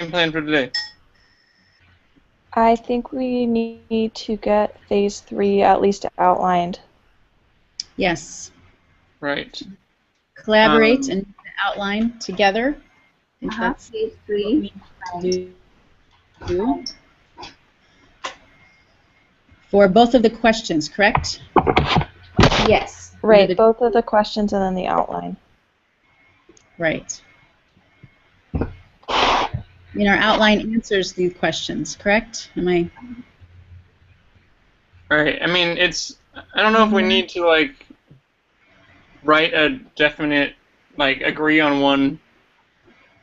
plan for today? I think we need to get phase 3 at least outlined. Yes. Right. Collaborate and outline together. I think that's Phase what 3. we need to do for both of the questions, correct? Yes. Right, both of the questions and then the outline. Right. And our outline answers the questions, correct? Am I? Right. I mean, I don't know if we need to, like, write a definite, like, agree on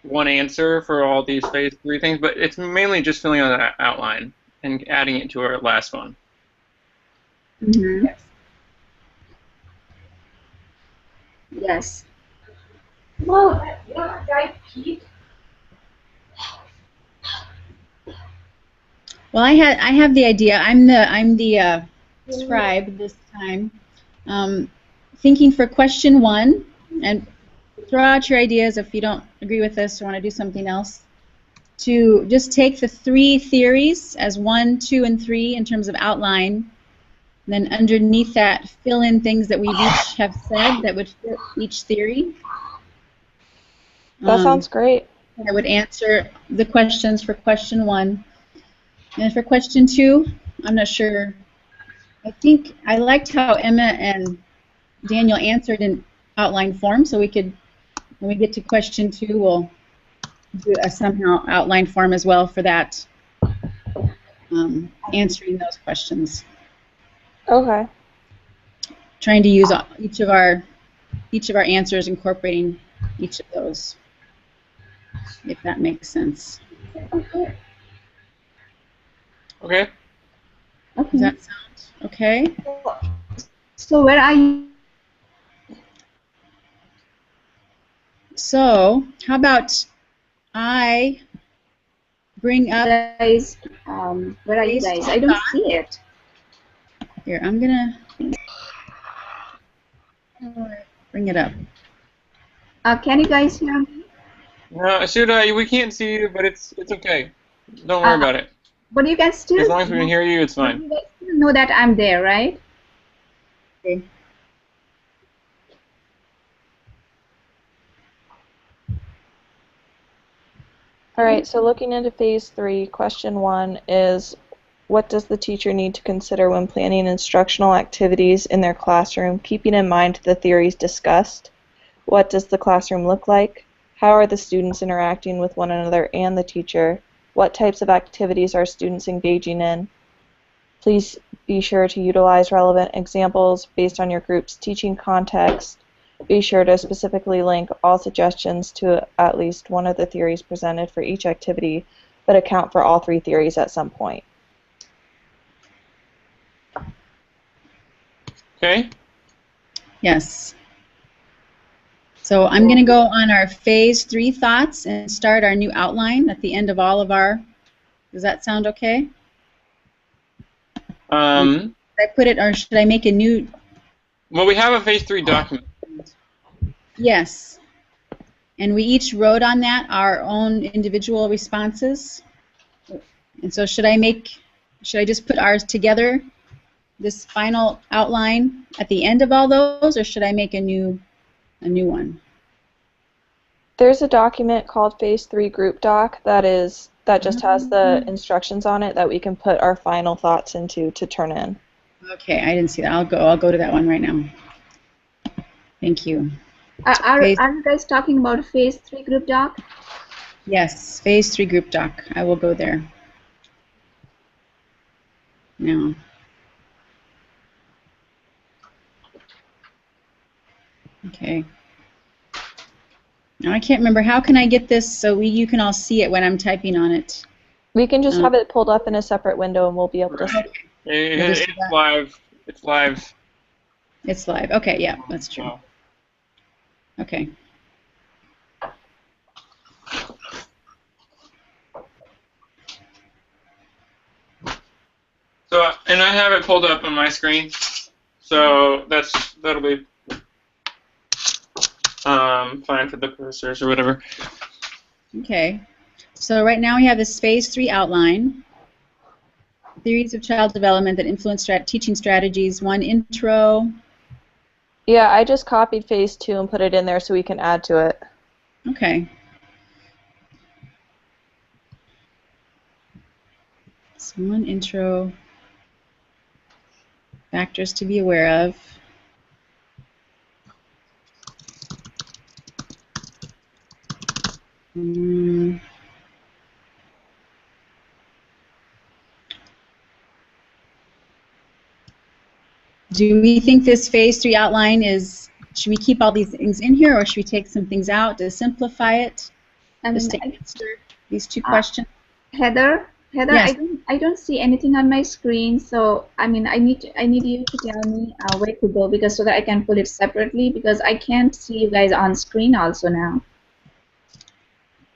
one answer for all these phase 3 things, but it's mainly just filling out that outline and adding it to our last one. Mm-hmm. Yes. Well, guy Pete. Well, I have the idea. I'm the scribe this time. Thinking for question 1, and throw out your ideas if you don't agree with this or want to do something else. To just take the 3 theories as 1, 2, and 3 in terms of outline. And then underneath that, fill in things that we each have said that would fit each theory. That sounds great. I would answer the questions for question 1. And for question 2, I'm not sure. I think I liked how Emma and Daniel answered in outline form, so we could, when we get to question 2, we'll do a somehow outline form as well for that, answering those questions. Okay. Trying to use each of our answers, incorporating each of those, if that makes sense. Okay. Does that sound okay? So where are you? So how about I bring up Guys, where are you guys? I don't see it. Here, I'm gonna bring it up. Can you guys hear me? No, Shuda, we can't see you, but it's okay. Don't worry about it. But you can still. As long as we can hear you, it's fine. You guys still know that I'm there, right? Okay. All right, so looking into phase 3, question 1 is, what does the teacher need to consider when planning instructional activities in their classroom, keeping in mind the theories discussed? What does the classroom look like? How are the students interacting with one another and the teacher? What types of activities are students engaging in? Please be sure to utilize relevant examples based on your group's teaching context. Be sure to specifically link all suggestions to at least one of the theories presented for each activity, but account for all 3 theories at some point. Okay? Yes. So I'm going to go on our phase 3 thoughts and start our new outline at the end of all of our. Does that sound okay? Should I put it, or should I make a new? Well, we have a phase 3 document. Yes. And we each wrote on that our own individual responses. And so should I just put ours together, this final outline at the end of all those, or should I make a new one? There's a document called Phase 3 Group Doc that just has the instructions on it that we can put our final thoughts into to turn in. Okay, I didn't see that. I'll go to that one right now. Thank you. Are you guys talking about phase 3 group doc? Yes, phase 3 group doc. I will go there now. Okay. Now I can't remember. How can I get this so you can all see it when I'm typing on it? We can just have it pulled up in a separate window and we'll be able to see. It's live. It's live. It's live. Okay, yeah, that's true. Oh. Okay. So, and I have it pulled up on my screen, so that'll be fine for the cursors or whatever. Okay. So right now we have this phase 3 outline. Theories of child development that influence teaching strategies. 1 intro. Yeah, I just copied phase 2 and put it in there so we can add to it. Okay. So 1 intro. Factors to be aware of. Do we think this phase 3 outline should we keep all these things in here, or should we take some things out to simplify it? Just to answer these 2 questions. Heather, Yes. I don't see anything on my screen, so I need you to tell me where to go, because so that I can pull it separately, because I can't see you guys on screen also now.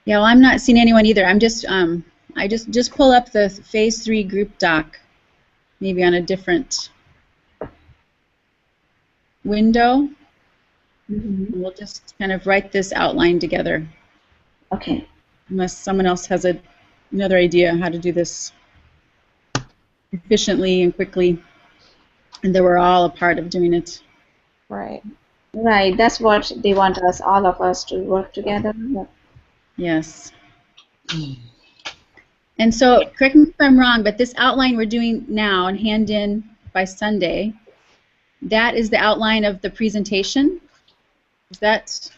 Yeah, well, I'm not seeing anyone either. I'm just I just pull up the phase 3 group doc, maybe on a different window. Mm-hmm. And we'll just kind of write this outline together. Okay. Unless someone else has another idea how to do this efficiently and quickly, and that we're all a part of doing it. Right. Right. That's what they want us, all of us, to work together. Yes. And so, correct me if I'm wrong, but this outline we're doing now and hand in by Sunday, that is the outline of the presentation? Is that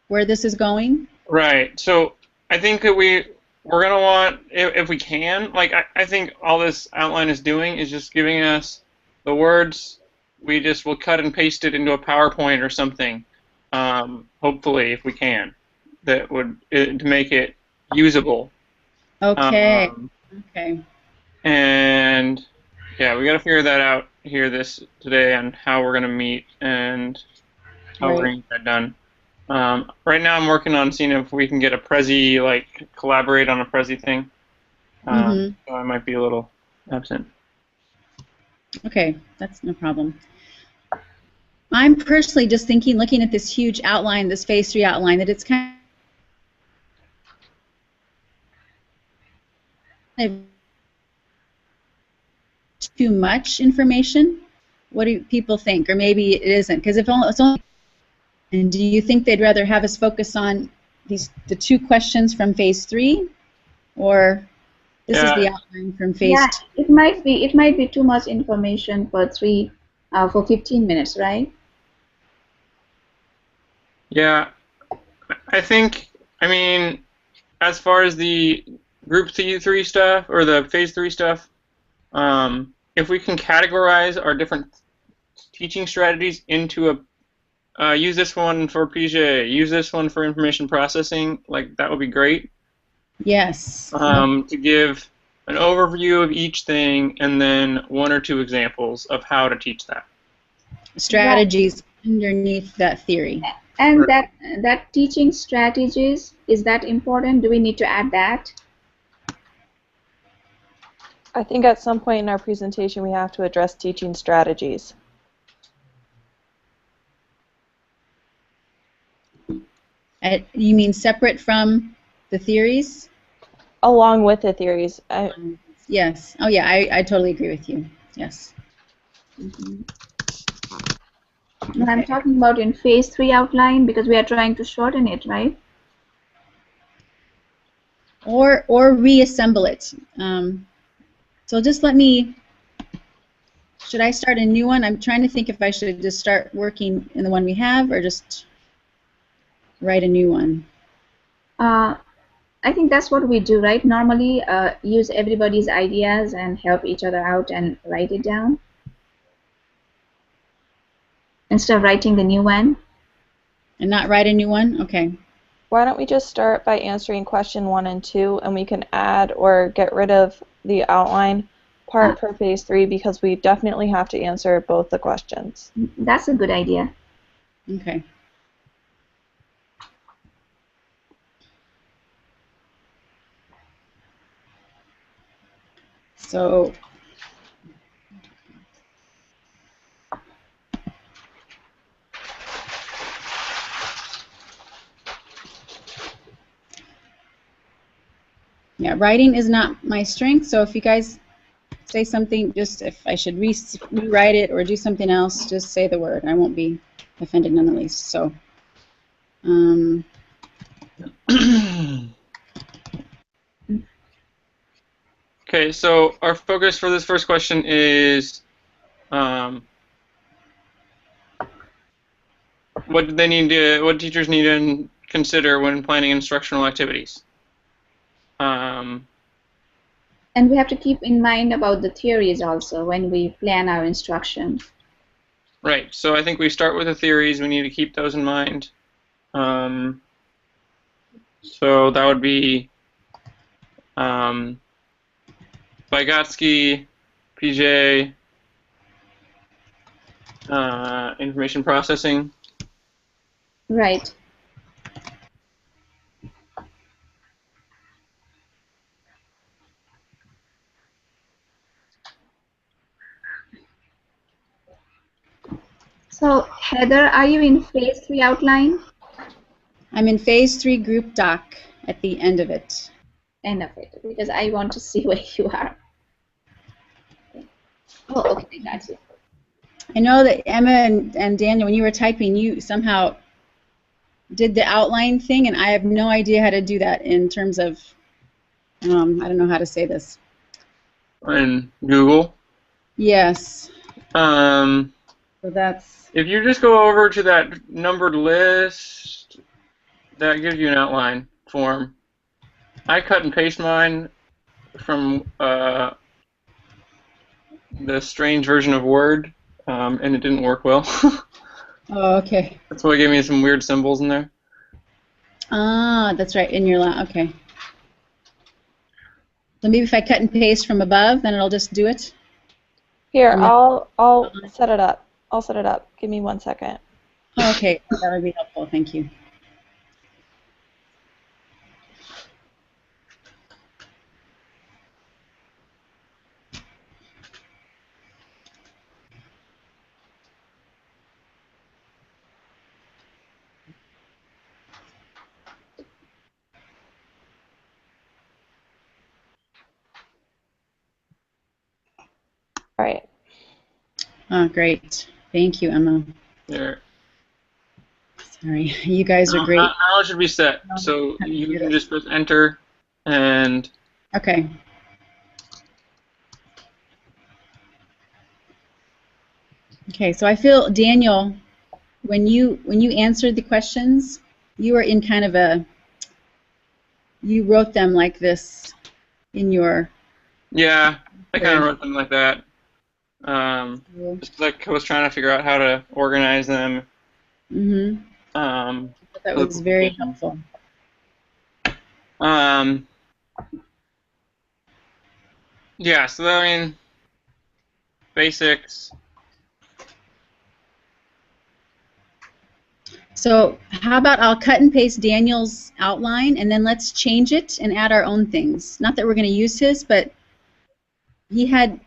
where this is going? Right. So I think that we're gonna want, if we can, like I think all this outline is doing is just giving us the words. We just will cut and paste it into a PowerPoint or something. Hopefully, if we can, that would to make it usable. Okay. Okay. And yeah, we got to figure that out here today on how we're gonna meet and how we're gonna get that done. Right now, I'm working on seeing if we can get a Prezi, like collaborate on a Prezi thing. So I might be a little absent. Okay, that's no problem. I'm personally just thinking, looking at this huge outline, this phase 3 outline, that it's kind of too much information. What do people think? Or maybe it isn't, because if it's only. And do you think they'd rather have us focus on the 2 questions from phase 3, or this is the outline from phase 2? It might be too much information for 15 minutes, right? Yeah, I think. I mean, as far as the group 3 stuff or the phase 3 stuff, if we can categorize our different teaching strategies into a use this one for PJ, use this one for information processing, like that would be great. Yes. To give an overview of each thing and then 1 or 2 examples of how to teach that. Strategies underneath that theory. And that teaching strategies, is that important? Do we need to add that? I think at some point in our presentation we have to address teaching strategies. You mean separate from the theories? Along with the theories. Yes. Oh, yeah, I totally agree with you. Yes. No, I'm talking about in phase 3 outline, because we are trying to shorten it, right? Or reassemble it. So just let me. Should I start a new one? I'm trying to think if I should just start working in the one we have, or just write a new one. I think that's what we do, right? Normally, use everybody's ideas and help each other out and write it down instead of writing the new one. And not write a new one? Okay. Why don't we just start by answering question 1 and 2, and we can add or get rid of the outline part for phase 3, because we definitely have to answer both the questions. That's a good idea. Okay. So Yeah, writing is not my strength, so if you guys say something, just if I should rewrite it or do something else, just say the word. I won't be offended none the least. So, Okay, so our focus for this first question is what do they need to, what teachers need to consider when planning instructional activities. And we have to keep in mind about the theories also when we plan our instruction. Right, so I think we start with the theories. We need to keep those in mind. So that would be Vygotsky, PJ, information processing. Right. So, Heather, are you in phase 3 outline? I'm in phase 3 group doc at the end of it. End of it, because I want to see where you are. Oh, okay, got you. I know that Emma and Daniel, when you were typing, you somehow did the outline thing, and I have no idea how to do that in terms of, I don't know how to say this. In Google. Yes. So that's... If you just go over to that numbered list, that gives you an outline form. I cut and paste mine from the strange version of Word, and it didn't work well. Oh, okay. That's why it gave me some weird symbols in there. Ah, that's right, in your okay. So maybe if I cut and paste from above, then it'll just do it? Here, I'll set it up. I'll set it up. Give me 1 second. Oh, okay, that would be helpful. Thank you. All right. Oh, great. Thank you, Emma. There. Sorry, you guys are great. Now it should be set. So you can just press enter and... Okay. Okay, so I feel, Daniel, when you answered the questions, you were in kind of a, you wrote them like this in your... Yeah, I kind of wrote them like that. Just like I was trying to figure out how to organize them. Mm-hmm. That was very helpful. Yeah, so I mean, basics. So how about I'll cut and paste Daniel's outline, and then let's change it and add our own things. Not that we're going to use his, but he had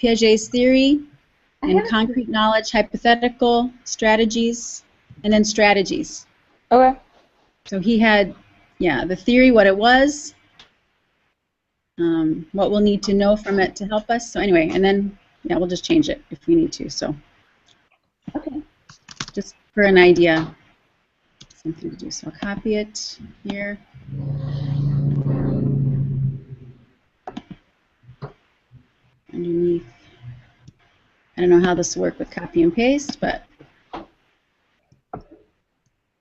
Piaget's theory and concrete knowledge, hypothetical, strategies, and then strategies. Okay. So he had, yeah, the theory, what it was, what we'll need to know from it to help us. So anyway, and then, yeah, we'll just change it if we need to. So, okay, just for an idea, something to do. So I'll copy it here. Underneath. I don't know how this will work with copy and paste, but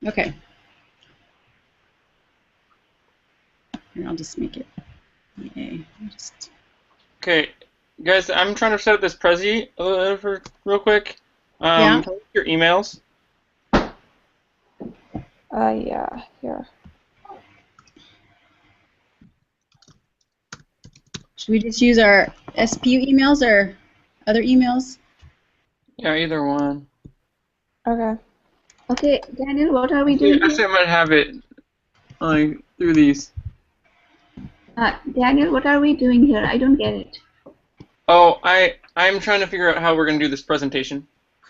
okay. And I'll just make it. Yay. Okay, guys, I'm trying to set up this Prezi real quick. Yeah. Can I get your emails? Yeah, here. Should we just use our SPU emails or other emails? Yeah, either one. Okay. Okay, Daniel, what are we doing? I think I might have it through these. Daniel, what are we doing here? I don't get it. Oh, I'm trying to figure out how we're going to do this presentation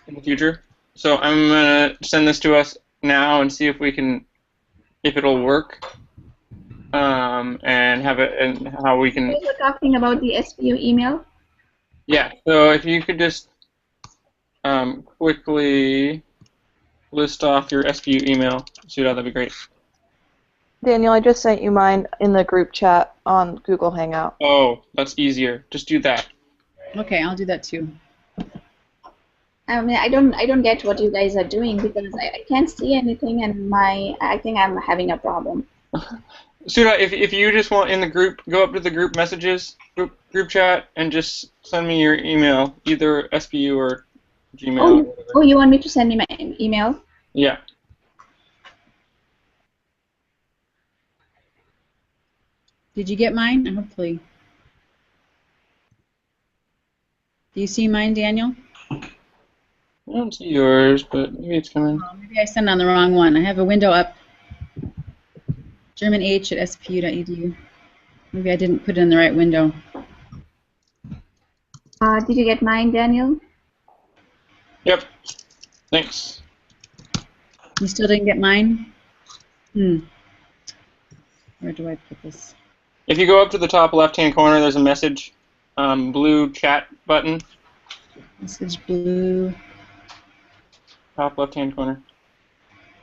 in the future. So I'm going to send this to us now and see if it'll work. and have it and how we can. We were talking about the SPU email. Yeah. So if you could just quickly list off your SPU email, Sudha, that'd be great. Daniel, I just sent you mine in the group chat on Google Hangout. Oh, that's easier. Just do that. Okay, I'll do that too. I mean, I don't get what you guys are doing because I can't see anything, and I think I'm having a problem. Sudha, if you just want in the group, go up to the group messages, group chat, and just send me your email, either SPU or Gmail. Oh, or whatever. oh, you want me to send me my email? Yeah. Did you get mine? Hopefully. Do you see mine, Daniel? I don't see yours, but maybe it's coming. Oh, maybe I sent on the wrong one. I have a window up. GermanH@spu.edu. Maybe I didn't put it in the right window. Did you get mine, Daniel? Yep. Thanks. You still didn't get mine? Where do I put this? If you go up to the top left-hand corner, there's a message, blue chat button. Message blue. Top left-hand corner.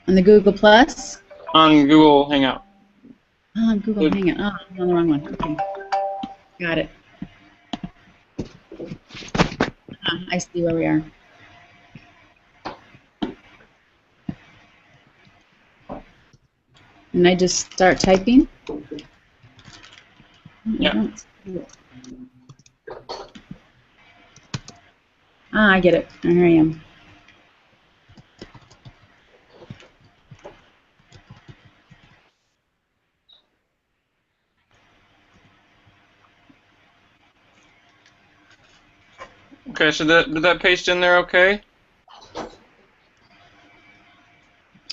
On the Google Plus? On Google Hangout. Oh, on Google Hangout. Oh, I'm on the wrong one. Okay. Got it. I see where we are. And I just start typing? Yeah. I get it. Here I am. Okay, so did that paste in there okay?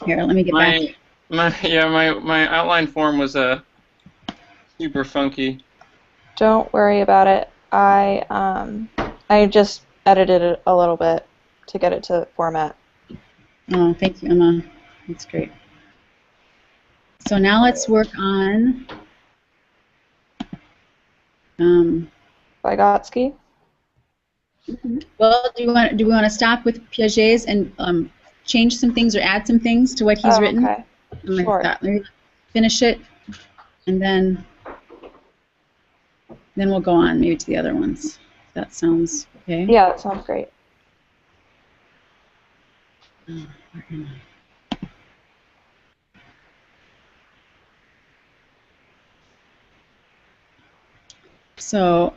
Here, let me get back. My outline form was super funky. Don't worry about it. I just edited it a little bit to get it to format. Oh, thank you, Emma. That's great. So now let's work on Vygotsky? well, do we want to stop with Piaget's and change some things or add some things to what he's written? Okay. Like Sure. that. Let me finish it, and then we'll go on maybe to the other ones. That sounds okay. Yeah, that sounds great. Where am I? So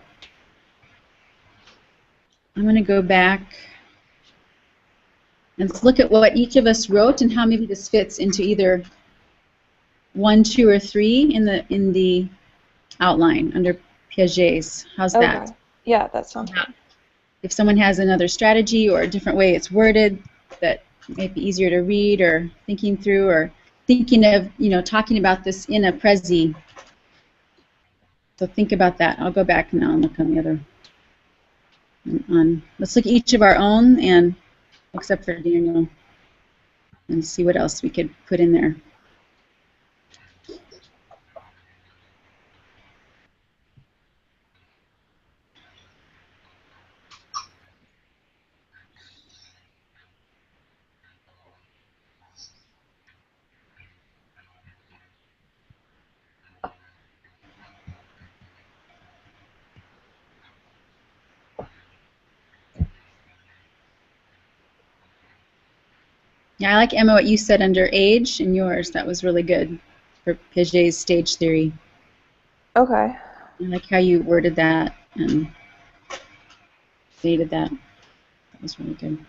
I'm going to go back and let's look at what each of us wrote and how maybe this fits into either 1, 2, or 3 in the outline under Piaget's. How's that? Okay. Yeah, that sounds good. If someone has another strategy or a different way it's worded that may be easier to read or thinking through or thinking of, talking about this in a Prezi. So think about that. I'll go back now and look on the other. Let's look at each of our own, and except for Daniel, and see what else we could put in there. Yeah, I like, Emma, what you said under age and yours. That was really good for Piaget's stage theory. Okay. I like how you worded that and stated that. That was really good.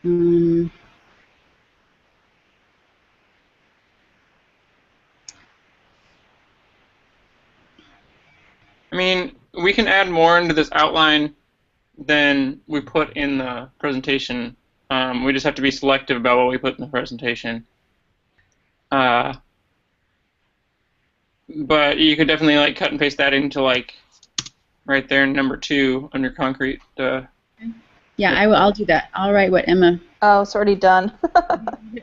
I mean, we can add more into this outline than we put in the presentation. We just have to be selective about what we put in the presentation. But you could definitely cut and paste that into right there in number 2 under concrete. Yeah, I'll do that. I'll write what Emma. Oh, it's already done.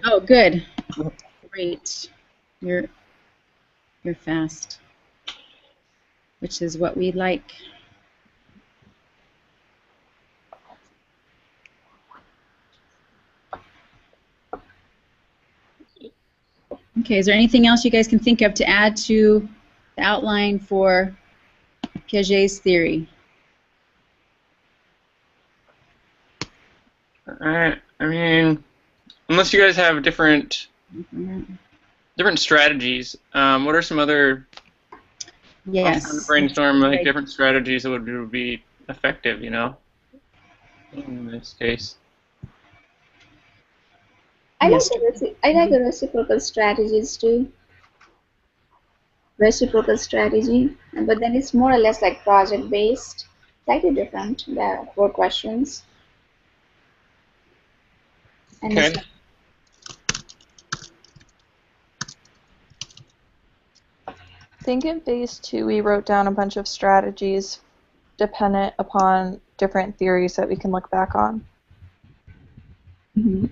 Oh, good. Great. You're fast, which is what we like. Okay, is there anything else you guys can think of to add to the outline for Piaget's theory? I mean, unless you guys have different strategies, what are some other? Yes. I'm trying to brainstorm like different strategies that would be effective, you know, in this case. I Yes. like the reciprocal strategies too. Reciprocal strategy, but then it's more or less like project based, slightly different. There are 4 questions. And Okay. I think in phase 2 we wrote down a bunch of strategies dependent upon different theories that we can look back on. Mhm.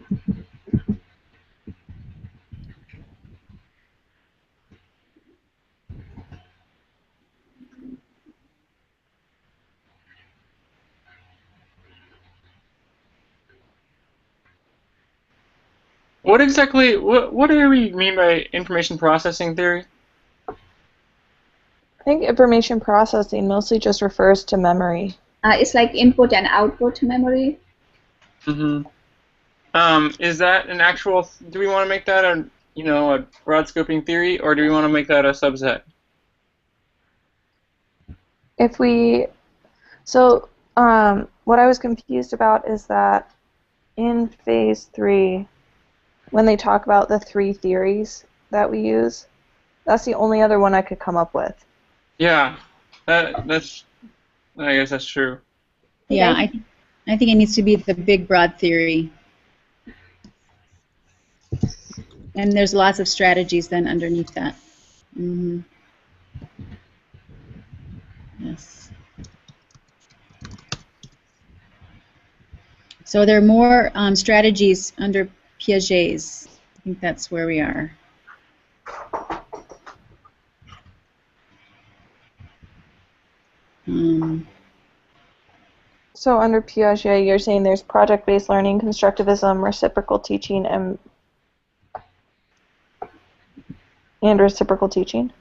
What exactly? What do we mean by information processing theory? I think information processing mostly just refers to memory. It's like input and output memory. Mm-hmm. Is that an actual? Do we want to make that a broad scoping theory, or do we want to make that a subset? If we, what I was confused about is that in phase 3, when they talk about the 3 theories that we use, that's the only other one I could come up with. Yeah, that's. I guess that's true. Yeah, I think it needs to be the big broad theory. And there's lots of strategies then underneath that. Mm-hmm. Yes. So there are more strategies under Piaget's. I think that's where we are. So under Piaget, you're saying there's project-based learning, constructivism, reciprocal teaching, and reciprocal teaching?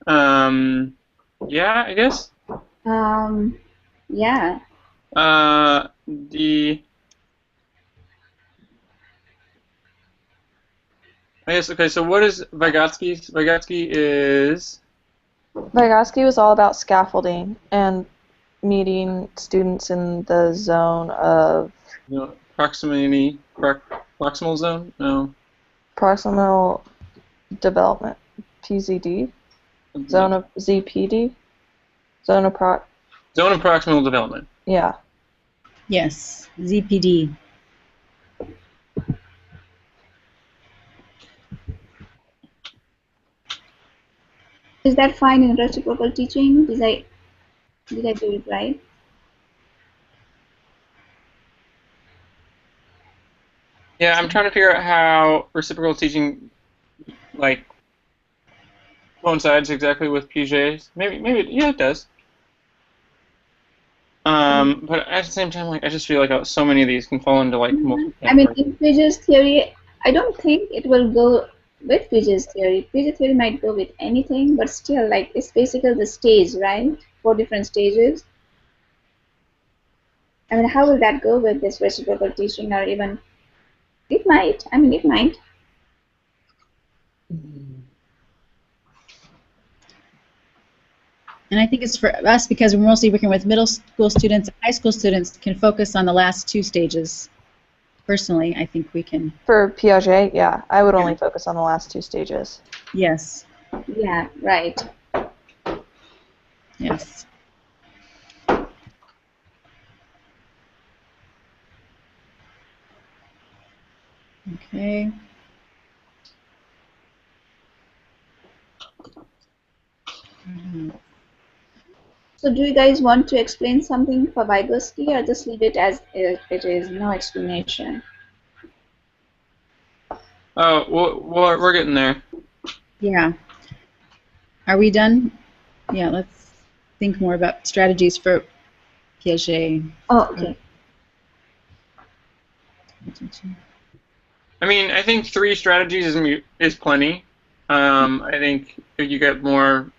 Yeah, I guess. Yeah. I guess, okay, so what is Vygotsky? Vygotsky is... Vygotsky was all about scaffolding and meeting students in the zone of... proximal zone? No. Proximal development. PZD? Zone of ZPD? Zone of proximal development. Yeah. Yes, ZPD. Is that fine in reciprocal teaching? Did I do it right? Yeah, I'm trying to figure out how reciprocal teaching, like, coincides exactly with Piaget's. Maybe, yeah, it does. But at the same time, like, I just feel like so many of these can fall into like multiple categories. I mean, in Piaget's theory, I don't think it will go with Piaget's theory. Piaget's theory might go with anything, but still, like, it's basically the stage, right? 4 different stages. I mean, how will that go with this reciprocal teaching, or even it might. I mean, it might. And I think it's for us because we're mostly working with middle school students. High school students can focus on the last 2 stages. Personally, I think we can. For Piaget, yeah. I would only focus on the last 2 stages. Yes. Yeah, right. Yes. Okay. So do you guys want to explain something for Vygotsky, or just leave it as it is, no explanation? Oh, we're getting there. Yeah. Are we done? Yeah, let's think more about strategies for Piaget. Oh, okay. I mean, I think 3 strategies is plenty. I think if you get more,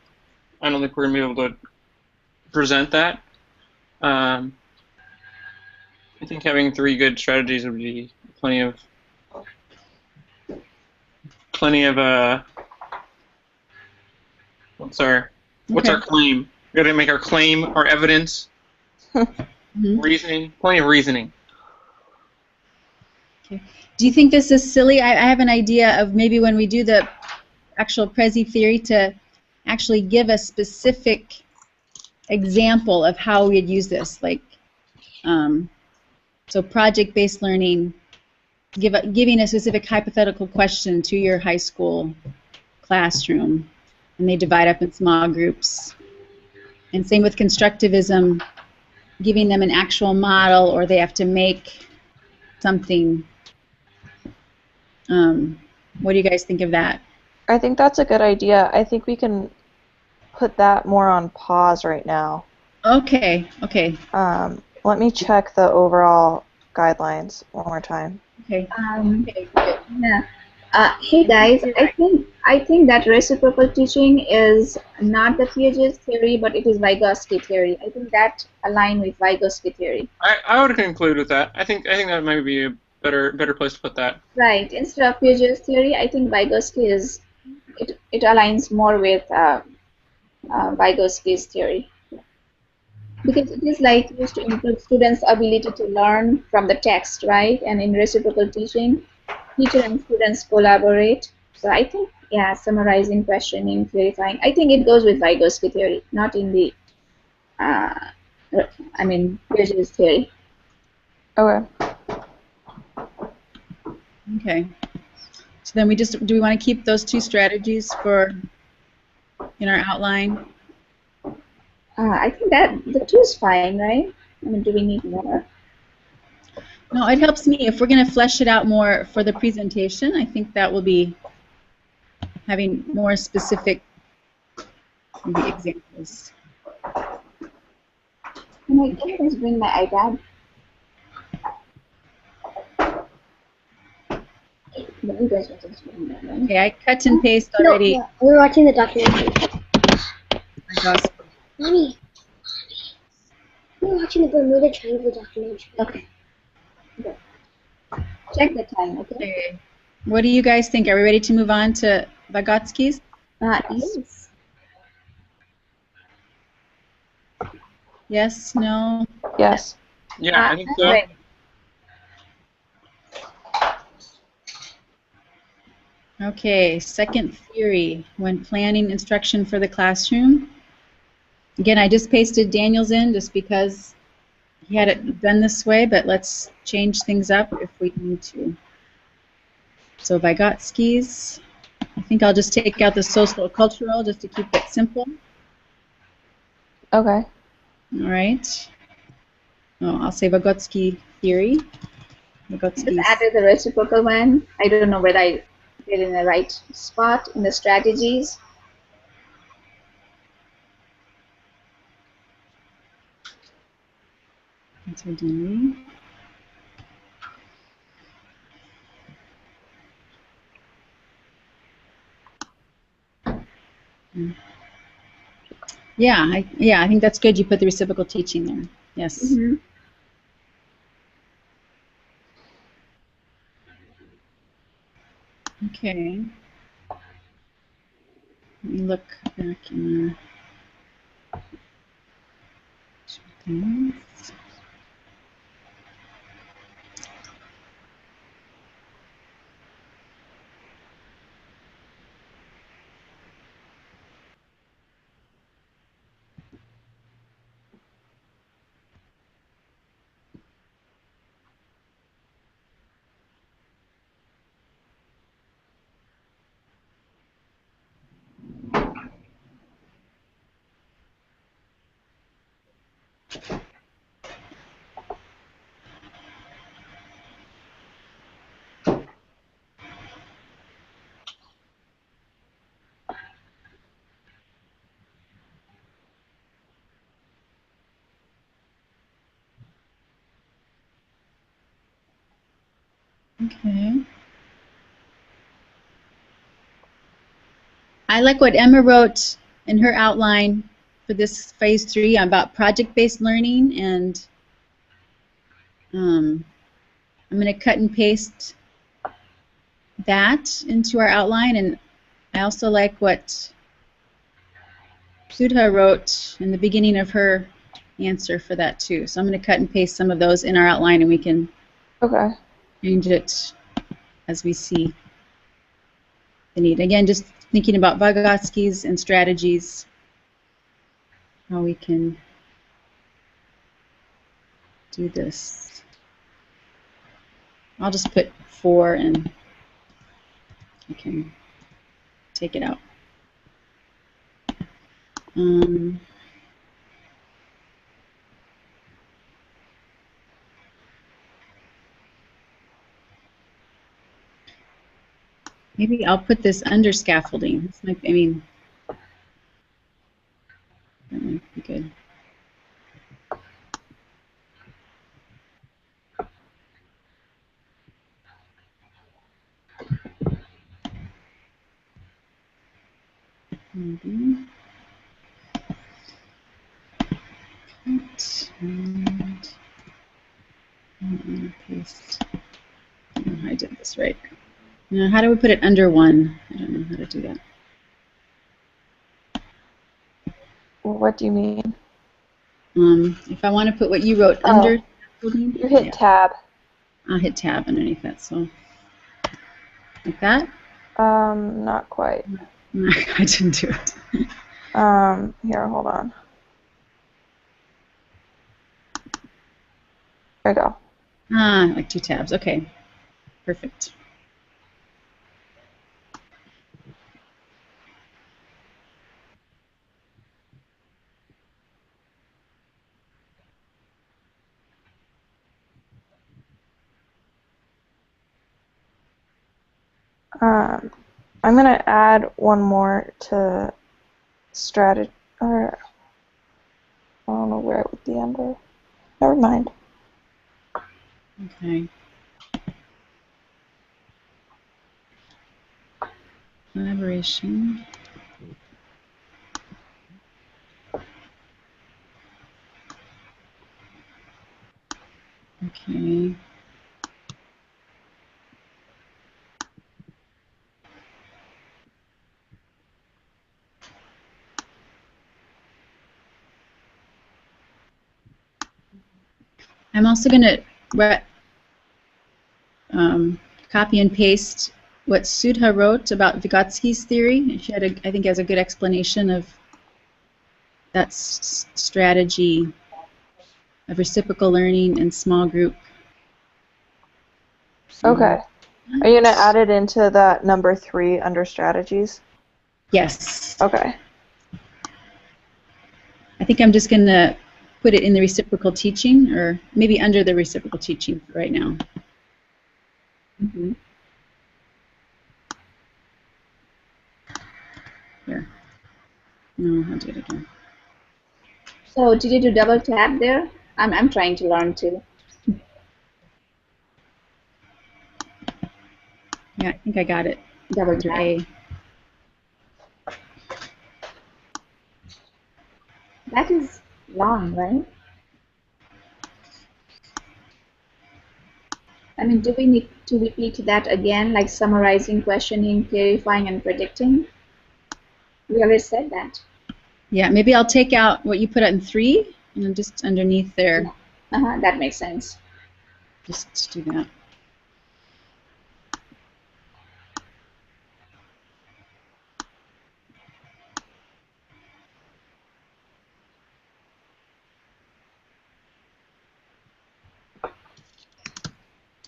I don't think we're gonna be able to present that. I think having 3 good strategies would be plenty of what's our claim? We gotta make our claim, our evidence, reasoning, plenty of reasoning. Okay. Do you think this is silly? I have an idea of maybe when we do the actual Prezi theory to actually give a specific example of how we'd use this, like so project-based learning, giving a specific hypothetical question to your high school classroom, and they divide up in small groups. And same with constructivism, giving them an actual model, or they have to make something. What do you guys think of that? I think that's a good idea. I think we can put that more on pause right now. Okay, okay. Let me check the overall guidelines one more time. Okay. Okay, good. Yeah. Hey guys, I think that reciprocal teaching is not the Piaget theory, but it is Vygotsky theory. I think that align with Vygotsky theory. I would conclude with that. I think that might be a better place to put that. Right. Instead of Piaget's theory, I think Vygotsky it aligns more with Vygotsky's theory. Because it is like used to improve students' ability to learn from the text, right? And in reciprocal teaching, teacher and students collaborate. So I think, yeah, summarizing, questioning, clarifying. I think it goes with Vygotsky theory, not in the, Piaget's theory. Okay. Okay. So then do we want to keep those 2 strategies in our outline? I think that the 2 is fine, right? I mean, do we need more? No, it helps me. If we're going to flesh it out more for the presentation, I think that will be having more specific examples. Can I just bring my iPad? You guys will just bring that, right? Okay, I cut and paste already. No, we're watching the documentary. Mommy, we're watching the Bermuda Triangle documentary. Okay. Good. Check the time, okay? Okay. What do you guys think? Are we ready to move on to Vygotsky's? Yes. Yes? No? Yes. Yeah, I think so. Right. Okay, second theory, when planning instruction for the classroom. Again, I just pasted Daniel's in just because he had it done this way, but let's change things up if we need to. So Vygotsky's, I think I'll just take out the social cultural just to keep it simple. Okay. All right. Oh, I'll say Vygotsky theory. Just added the reciprocal one. I don't know whether I did in the right spot in the strategies. That's what we're doing. Yeah, I think that's good. You put the reciprocal teaching there. Yes. Mm-hmm. Okay. Let me look back in things. Okay. I like what Emma wrote in her outline for this phase 3 about project-based learning, and I'm going to cut and paste that into our outline. And I also like what Sudha wrote in the beginning of her answer for that too. So I'm going to cut and paste some of those in our outline, and we can Okay. change it as we see the need. Again, just thinking about Vygotsky's and strategies, how we can do this. I'll just put 4 and I can take it out. Maybe I'll put this under scaffolding. This might, I mean, that might be good. Maybe. Cut and paste. Oh, I did this right. Now, how do we put it under 1? I don't know how to do that. Well, what do you mean? If I want to put what you wrote under scaffolding, You hit tab. I'll hit tab underneath that. So, like that? Not quite. I didn't do it. Here, hold on. There we go. Like 2 tabs. Okay. Perfect. I'm going to add one more to strategy, or I don't know where it would be under. Never mind. Okay. Collaboration. Okay. I'm also going to copy and paste what Sudha wrote about Vygotsky's theory. She had, I think, has a good explanation of that strategy of reciprocal learning and small group. Okay. Are you going to add it into that number 3 under strategies? Yes. Okay. I think I'm just going to put it in the reciprocal teaching, or maybe under the reciprocal teaching right now. Here. No, I'll do it again. So did you do double tap there? I'm trying to learn too. Yeah, I think I got it. Double Under tap. A. That is long, right? I mean, do we need to repeat that again, like summarizing, questioning, clarifying, and predicting? We already said that. Yeah, maybe I'll take out what you put in 3 and then just underneath there, That makes sense. just do that.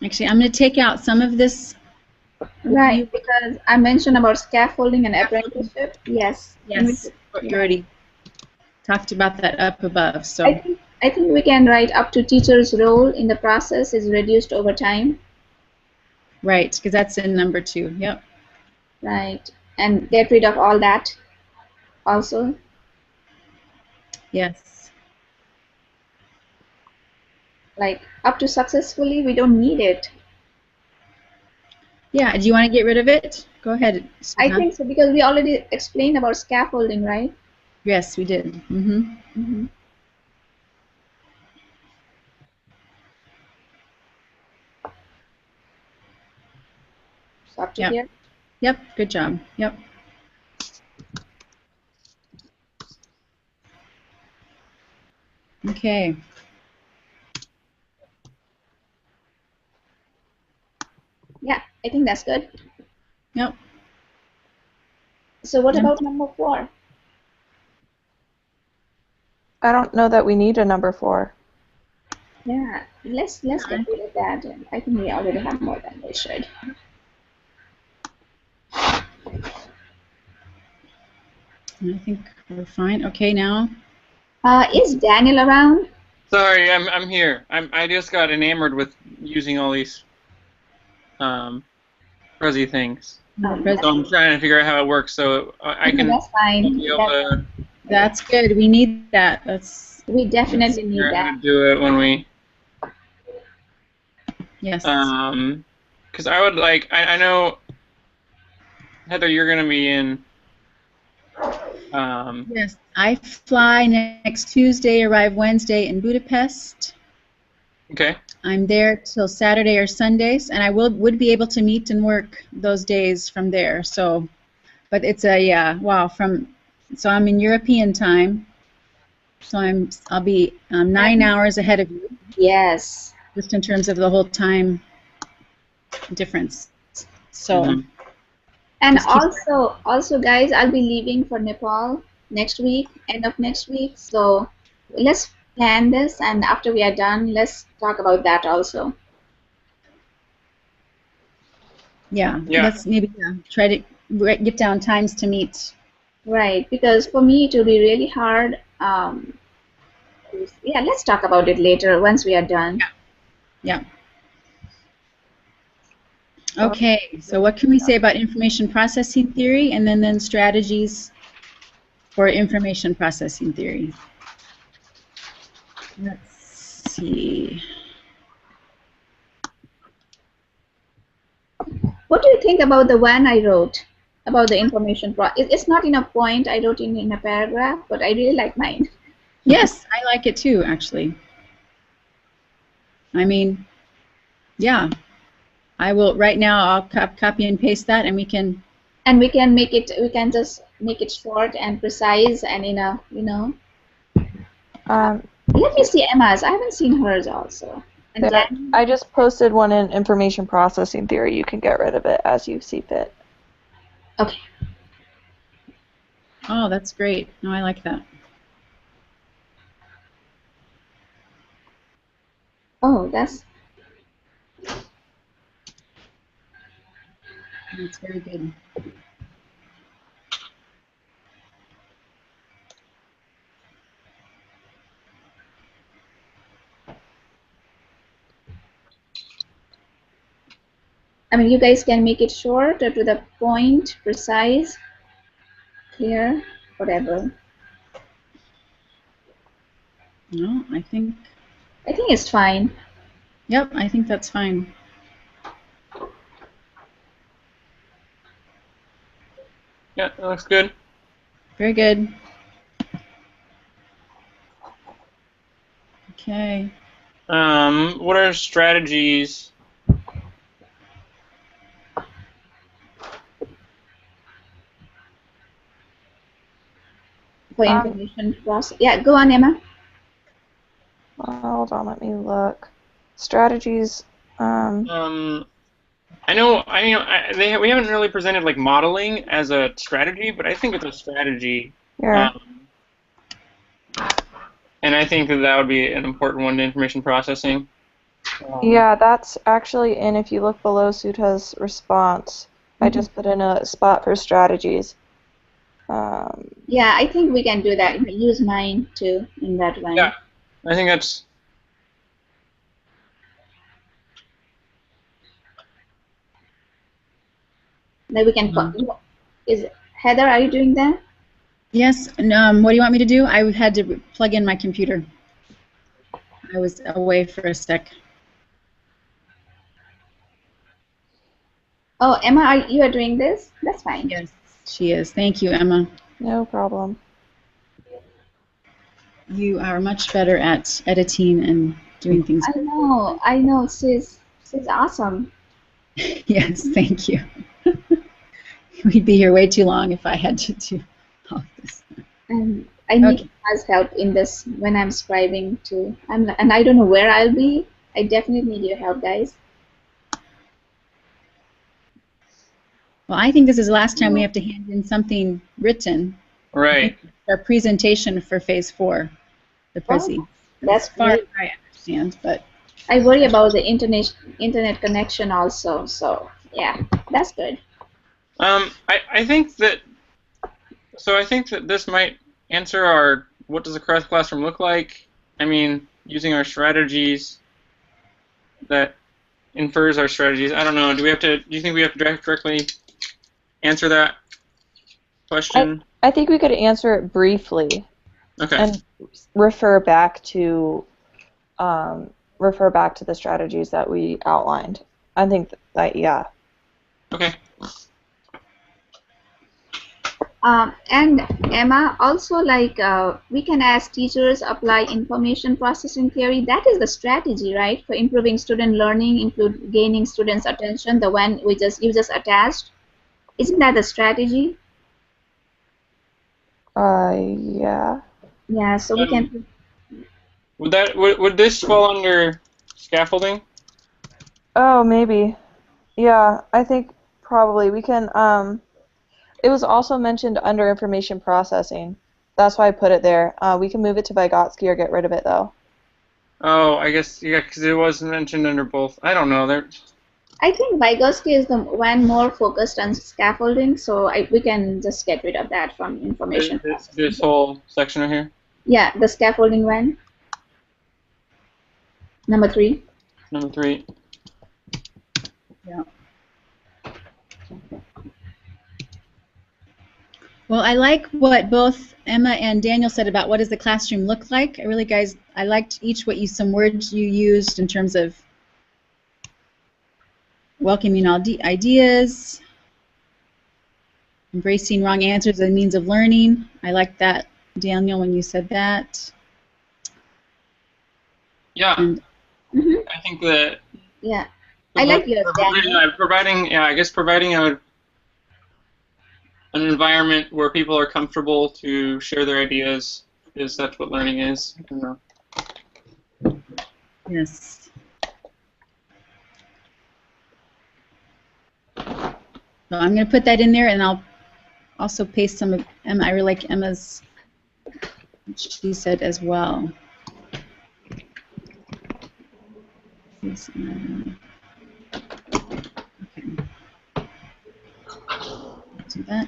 Actually, I'm going to take out some of this. Right, because I mentioned about scaffolding and apprenticeship. Yes. Yes, you already talked about that up above. So I think we can write up to teacher's role in the process is reduced over time. right, because that's in number 2. Yep. Right, and get rid of all that also. Yes. Like up to successfully, we don't need it. Yeah, do you want to get rid of it? Go ahead. I Suha. think so because we already explained about scaffolding, right? Yes, we did. Mm-hmm. Mm-hmm. So up to Yep. here. Yep, good job. Yep. Okay. Yeah, I think that's good. Yep. So what Yeah. about number 4? I don't know that we need a number 4. Yeah, let's get rid of that. I think we already have more than we should. I think we're fine. Okay, now. Is Daniel around? Sorry, I'm here. I just got enamored with using all these fuzzy things. Oh, So I'm trying to figure out how it works. So I can that's fine. be able to That's good. We need that. That's We definitely need figure out how that. to do it when we yes. because I would like I know Heather, you're gonna be in Yes. I fly next Tuesday, arrive Wednesday in Budapest. okay. I'm there till Saturday or Sundays, and I would be able to meet and work those days from there. So, but it's a wow so I'm in European time, so I'll be 9 hours ahead of you, Yes. just in terms of the whole time difference. So Mhm. And Just keep- also, guys, I'll be leaving for Nepal next week, end of next week. So let's plan this, and after we are done, let's talk about that also. yeah, Yeah. let's maybe try to get down times to meet. Right, because for me it will be really hard. Yeah, let's talk about it later once we are done. Yeah. Okay, so what can we say about information processing theory and then strategies for information processing theory? Let's see. What do you think about the one I wrote about the information It's not in a point. I wrote in a paragraph, but I really like mine. Yes, I like it too, actually. I mean, yeah. I will, right now, I'll copy and paste that, and we can... And we can make it. We can just make it short and precise, and in a Let me see Emma's. I haven't seen hers also. And then I just posted one in information processing theory. You can get rid of it as you see fit. okay. Oh, that's great. No, I like that. Oh, that's That's very good. I mean, you guys can make it short or to the point, precise, clear, whatever. No, I think... I think it's fine. Yep, I think that's fine. Yeah, that looks good. Very good. Okay. What are strategies? For information process. Yeah, go on, Emma. Hold on, let me look. Strategies. I know we haven't really presented like modeling as a strategy, but I think it's a strategy. Yeah. And I think that would be an important one to information processing. Yeah, that's actually in, if you look below Suta's response, I just put in a spot for strategies. Yeah, I think we can do that. Use mine too in that one. Yeah, I think that's. Then we can. Is Heather? Are you doing that? Yes, and what do you want me to do? I had to plug in my computer. I was away for a sec. Oh, Emma, you are doing this? That's fine. Yes, she is. Thank you, Emma. No problem. You are much better at editing and doing things. I know. She's awesome. Yes, thank you. We'd be here way too long if I had to do all this. And I need Okay. Emma's help in this when I'm scribing too. And I don't know where I'll be. I definitely need your help, guys. Well, I think this is the last time we have to hand in something written. Right. Our presentation for Phase 4, the Prezi. That's As far as great. I understand, but I worry about the internet connection also. So yeah, that's good. I think that. So I think that this might answer our what does a classroom look like? I mean, using our strategies that infers our strategies. I don't know. Do you think we have to directly answer that question? I think we could answer it briefly Okay. and refer back to the strategies that we outlined. I think that yeah. Okay. And Emma, also like we can ask teachers apply information processing theory. That is the strategy, right, for improving student learning, include gaining students' attention. The one you just attached. Isn't that the strategy? Yeah. Yeah. So we can. Would this fall under scaffolding? Oh, maybe. Yeah, I think probably we can. It was also mentioned under information processing. That's why I put it there. We can move it to Vygotsky or get rid of it though. Oh, I guess yeah, because it was mentioned under both. I don't know. I think Vygotsky is the one more focused on scaffolding, so we can just get rid of that from information processing. This whole section right here. Yeah, the scaffolding one. Number 3. Number 3. yeah. Well, I like what both Emma and Daniel said about what does the classroom look like. I liked each some words you used in terms of welcoming all ideas, embracing wrong answers as a means of learning. I liked that, Daniel, when you said that. Yeah, And I think that. Yeah, I like yours, Daniel. Providing an environment where people are comfortable to share their ideas that's what learning is. I don't know. yes. So I'm going to put that in there, and I'll also paste some of Emma. I really like Emma's, she said as well. Okay. Do that.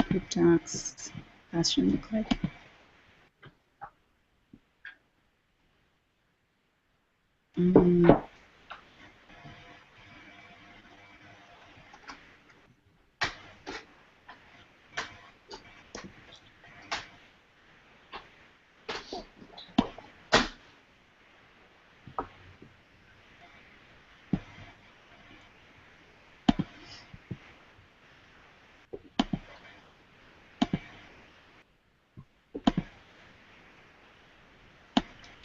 Group docs, classroom look like.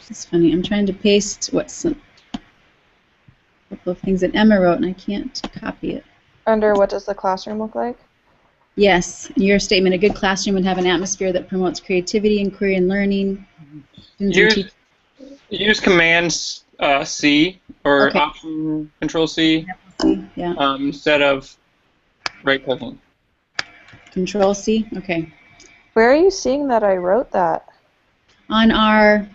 It's funny. I'm trying to paste a couple of things that Emma wrote, and I can't copy it. Under what does the classroom look like? Yes, your statement, a good classroom would have an atmosphere that promotes creativity, inquiry, and learning. Use Command C or Okay. Option Control C Yeah. instead of right clicking. Control C. Okay. Where are you seeing that I wrote that? On our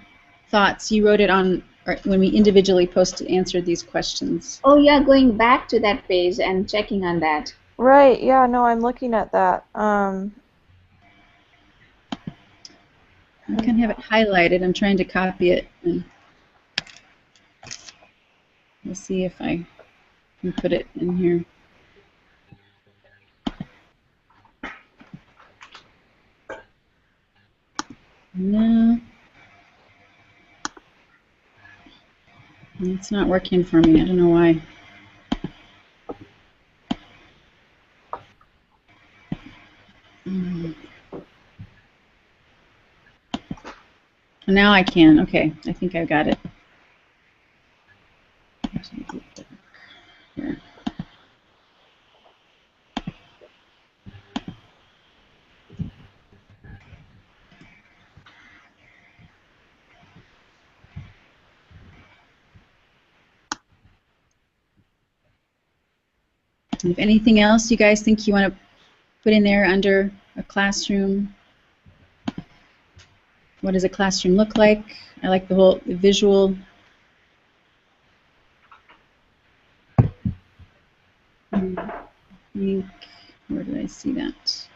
thoughts, you wrote it on when we individually answered these questions. Oh, yeah, going back to that page and checking on that. Right, yeah, no, I'm looking at that. I can have it highlighted. I'm trying to copy it. And we'll see if I can put it in here. No. It's not working for me. I don't know why. Now I can. Okay, I think I've got it. Here. And if anything else you guys think you want to put in there under a classroom, what does a classroom look like? I like the visual. Where did I see that?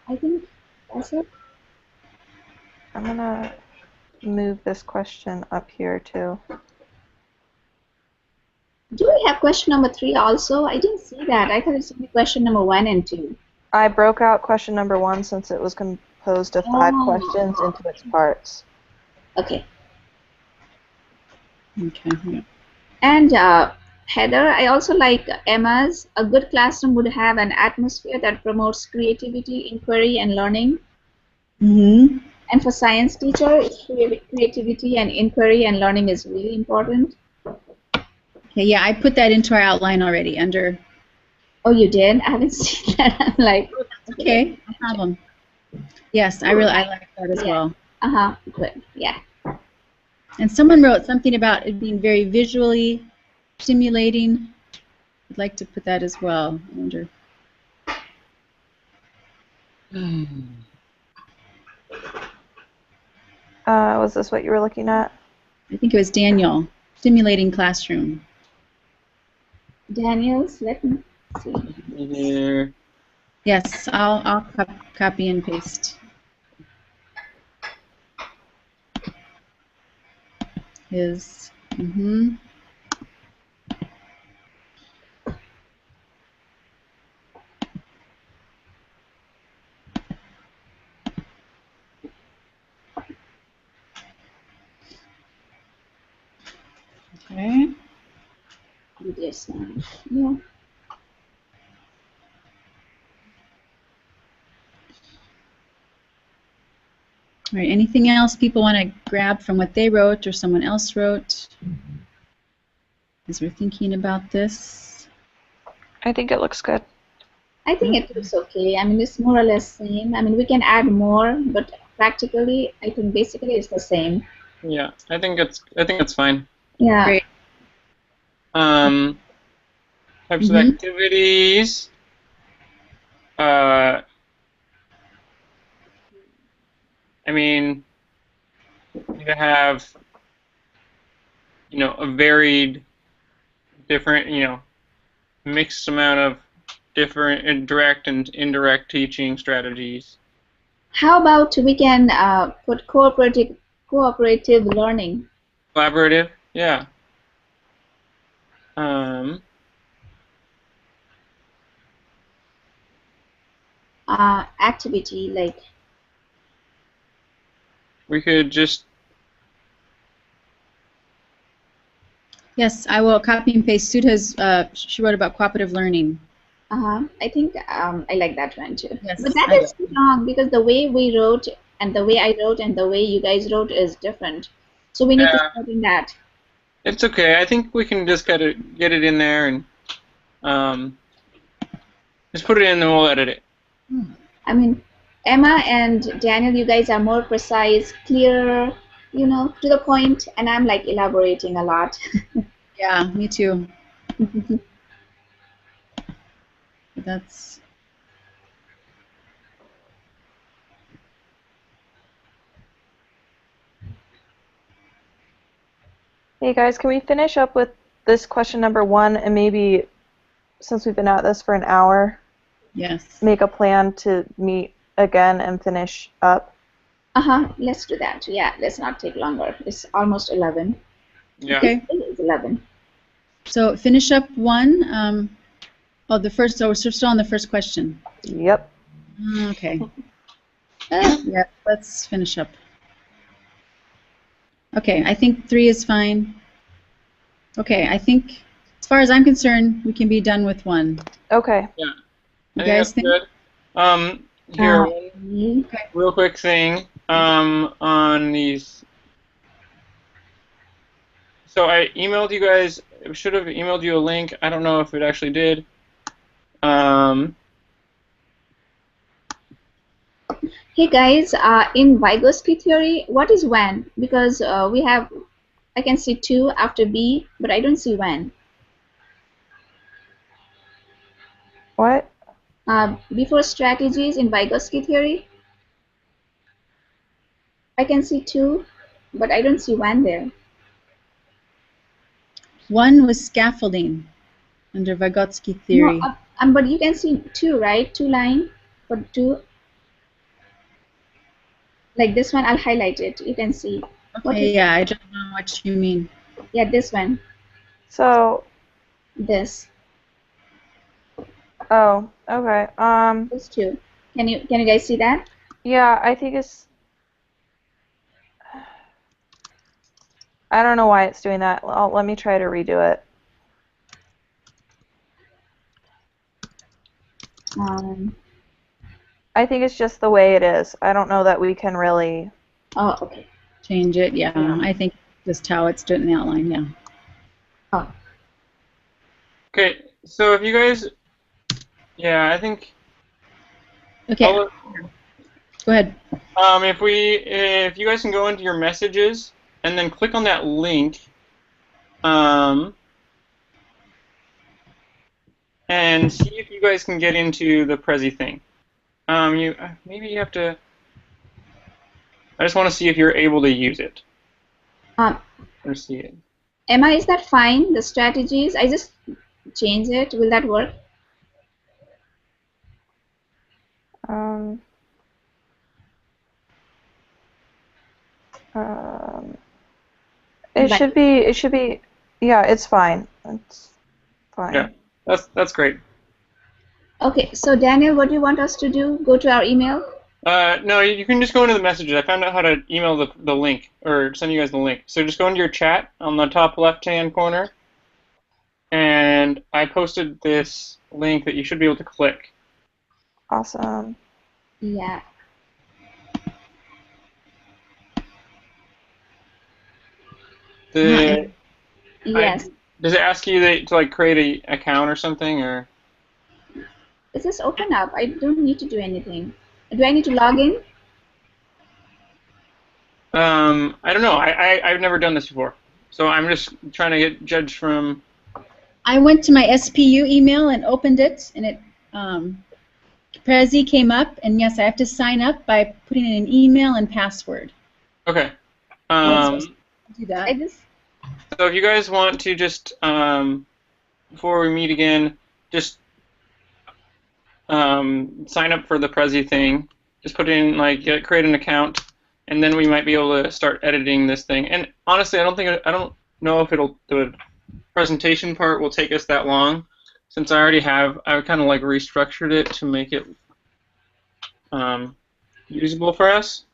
I think that's it. I'm going to move this question up here too. Do we have question number 3 also? I didn't see that. I thought it's only question number 1 and 2. I broke out question number 1 since it was composed of 5 questions into its parts. Okay. Okay. Yeah. And Heather, I also like Emma's. A good classroom would have an atmosphere that promotes creativity, inquiry, and learning. Mm-hmm. And for science teacher, creativity and inquiry and learning is really important. Okay, yeah, I put that into our outline already under. Oh, you did? I haven't seen that. I'm like, okay, no problem. Yes, I like that as well. Good. Yeah. And someone wrote something about it being very visually stimulating. I'd like to put that as well. I wonder. Was this what you were looking at? I think it was Daniel. Stimulating classroom. Daniel's, let me see. Here. Yes, I'll copy and paste his. Mm-hmm. Okay. Do this now. Yeah. All right, anything else people want to grab from what they wrote or someone else wrote as we're thinking about this? I think it looks good. I think it looks okay. I mean, it's more or less same. I mean, we can add more, but practically, I think basically it's the same. Yeah, I think it's fine. Yeah. Great. Types of activities. I mean, you have, a varied, different, mixed amount of different direct and indirect teaching strategies. How about we can put cooperative learning? Collaborative, yeah. Activity, like. We could just. Yes, I will copy and paste Sudha's. She wrote about cooperative learning. I think I like that one too. Yes, but that is too long because the way we wrote and the way I wrote and the way you guys wrote is different. So we need to start in that. It's okay. I think we can just get it in there and just put it in and we'll edit it. I mean, Emma and Daniel, you guys are more precise, clearer, to the point, and I'm like elaborating a lot. Yeah, me too. That's. Hey guys, can we finish up with this question number 1 and maybe since we've been at this for an hour, Yes. make a plan to meet again and finish up? Let's do that. Yeah, let's not take longer. It's almost 11. Yeah. Okay. It's 11. So finish up one. The first. So we're still on the first question. Yep. Okay. Yeah. Let's finish up. Okay. I think 3 is fine. Okay. I think, as far as I'm concerned, we can be done with 1. Okay. Yeah. You I guys think think? that's good. Here, one Okay. real quick thing on these. So I emailed you guys. I should have emailed you a link. I don't know if it actually did. Hey guys, in Vygotsky theory, what is when? Because I can see 2 after B, but I don't see when. What? Before strategies in Vygotsky theory, I can see 2, but I don't see when there. 1 was scaffolding under Vygotsky theory. No, but you can see 2, right? 2 line for 2. Like this one, I'll highlight it. You can see. Okay, yeah, I don't know what you mean. Yeah, this one. So, This. oh, okay. This 2. Can you guys see that? Yeah, I think it's. I don't know why it's doing that. Let me try to redo it. I think it's just the way it is. I don't know that we can really. Oh, okay. Change it, yeah. I think just how it's doing in the outline, yeah. Oh. Okay, so if you guys, yeah, I think. Okay, go ahead. If you guys can go into your messages and then click on that link, and see if you guys can get into the Prezi thing. Maybe you have to. I just want to see if you're able to use it or see it. Emma, is that fine? The strategies, I just change it. Will that work? It should be. Yeah, it's fine. It's fine. Yeah, that's great. Okay, so Daniel, what do you want us to do? Go to our email? No, you can just go into the messages. I found out how to email the link, or send you guys the link. So just go into your chat on the top left-hand corner, and I posted this link that you should be able to click. Awesome. Yeah. Yes. Does it ask you to like create an account or something, or? It says open up. I don't need to do anything. Do I need to log in? I don't know. I've never done this before, so I'm just trying to get judged from. I went to my SPU email and opened it, and it Prezi came up, and yes, I have to sign up by putting in an email and password. Okay. Do that. So if you guys want to just before we meet again, just sign up for the Prezi thing. Just put in create an account, and then we might be able to start editing this thing. And honestly, I don't know if the presentation part will take us that long, since I kind of restructured it to make it usable for us.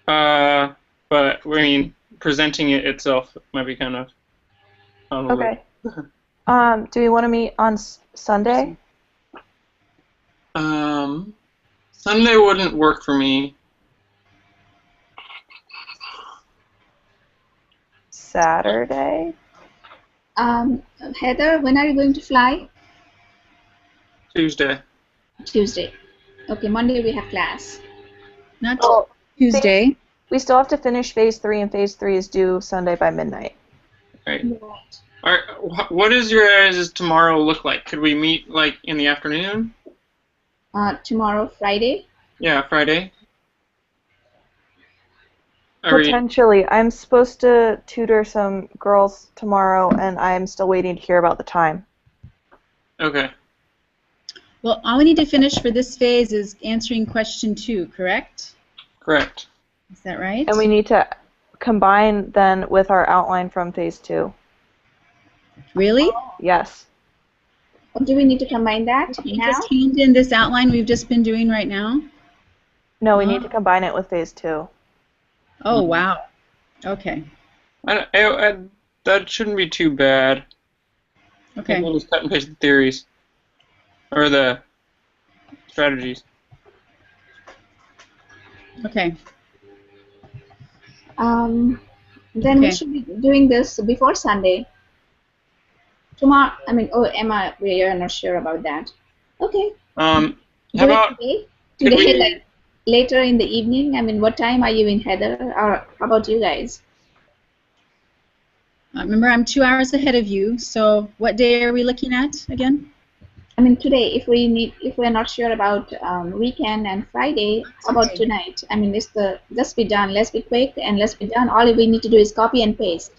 But I mean, presenting it itself might be kind of okay. Do we want to meet on Sunday? Sunday wouldn't work for me. Saturday? Heather, when are you going to fly? Tuesday. Tuesday. Okay, Monday we have class. Not Tuesday. We still have to finish phase 3, and phase 3 is due Sunday by midnight. Right. All right. What does your guys' tomorrow look like? Could we meet in the afternoon? Tomorrow, Friday? Yeah, Friday. Potentially. I'm supposed to tutor some girls tomorrow, and I'm still waiting to hear about the time. Okay. Well, all we need to finish for this phase is answering question 2, correct? Correct. Is that right? And we need to combine then with our outline from phase 2. Really? Yes. Or do we need to combine that You now? just hand in this outline we've just been doing right now? No, we need to combine it with phase 2. Oh, wow. Okay. That shouldn't be too bad. Okay. We'll just cut and paste the theories. Or the strategies. Okay. Then Okay. we should be doing this before Sunday. Tomorrow, I mean, oh, Emma, we are not sure about that. Okay. How Do it about today? could Today, we- like, later in the evening? I mean, what time are you in, Heather? Or how about you guys? Remember, I'm 2 hours ahead of you, so what day are we looking at again? I mean, today, if we're not sure about weekend and Friday, how about Okay. tonight? I mean, let's be done. Let's be quick and let's be done. All we need to do is copy and paste.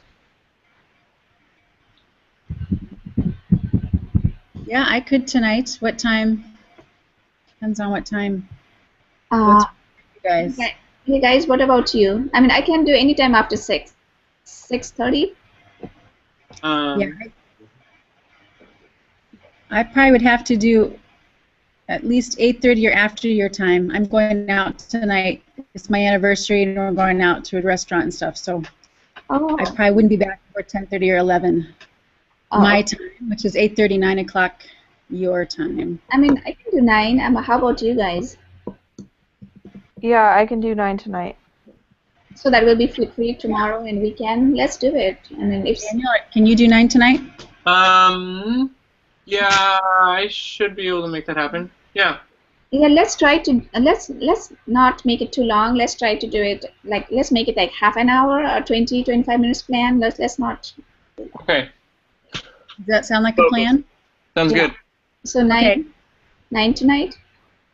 Yeah, I could tonight. What time? Depends on what time. Uh, You guys. okay. Hey guys, what about you? I mean, I can do any time after 6:30. Yeah. I probably would have to do at least 8:30 or after your time. I'm going out tonight. It's my anniversary, and we're going out to a restaurant and stuff. So Oh, I probably wouldn't be back before 10:30 or 11 my time, which is 8:30, 9 o'clock your time. I mean, I can do 9. How about you guys? Yeah, I can do 9 tonight. So that will be free tomorrow and weekend. Let's do it. I mean, if Daniel, can you do 9 tonight? Yeah, I should be able to make that happen. Yeah. yeah, let's try to let's not make it too long. Let's try to do it like let's make it like half an hour or 25 minutes plan. Let's not. Okay. Does that sound like a plan? Sounds Yeah. good. So 9 Okay. 9 tonight.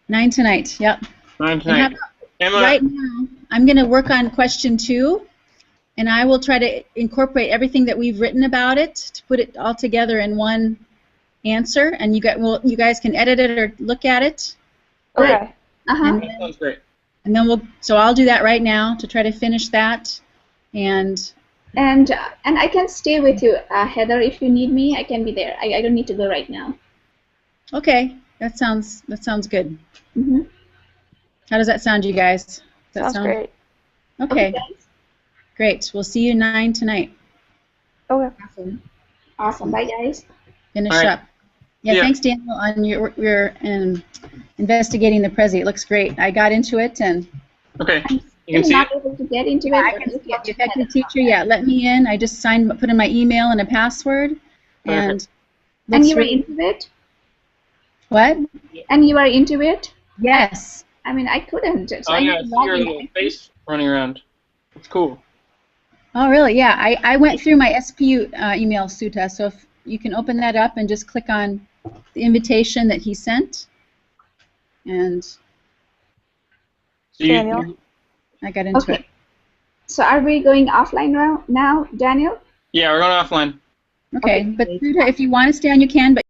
9 tonight, yep. 9 And tonight. Emma, right now, I'm going to work on question 2, and I will try to incorporate everything that we've written about it to put it all together in one answer, and you guys can edit it or look at it, Okay. Uh-huh. that sounds great. and then so I'll do that right now to try to finish that, and And I can stay with you, Heather. If you need me, I can be there. I don't need to go right now. okay, that sounds good. Mm-hmm. How does that sound, you guys? Does that Sounds sound great. Okay, guys. great. We'll see you 9 tonight. Okay. Awesome. Awesome. Bye, guys. Finish All right. up. Yeah, Yeah. thanks, Daniel, on your investigating the Prezi. It looks great. I got into it, and Okay. I'm You can still see not it? able to get into it. I but can look see at it. The effective teacher, yeah, let me in. I just put in my email and a password, and Perfect. And looks you were really- into it? what? And you were into it? Yes. I mean, I couldn't. So Oh I yeah, need I to see log your in. little face running around. It's cool. Oh, really? Yeah. I went through my SPU email, Suta. So if you can open that up and just click on the invitation that he sent, and So Daniel? I got into it. Okay. So are we going offline now, Daniel? Yeah, we're going offline. Okay, Okay, but great. Suta, if you want to stay on, you can. But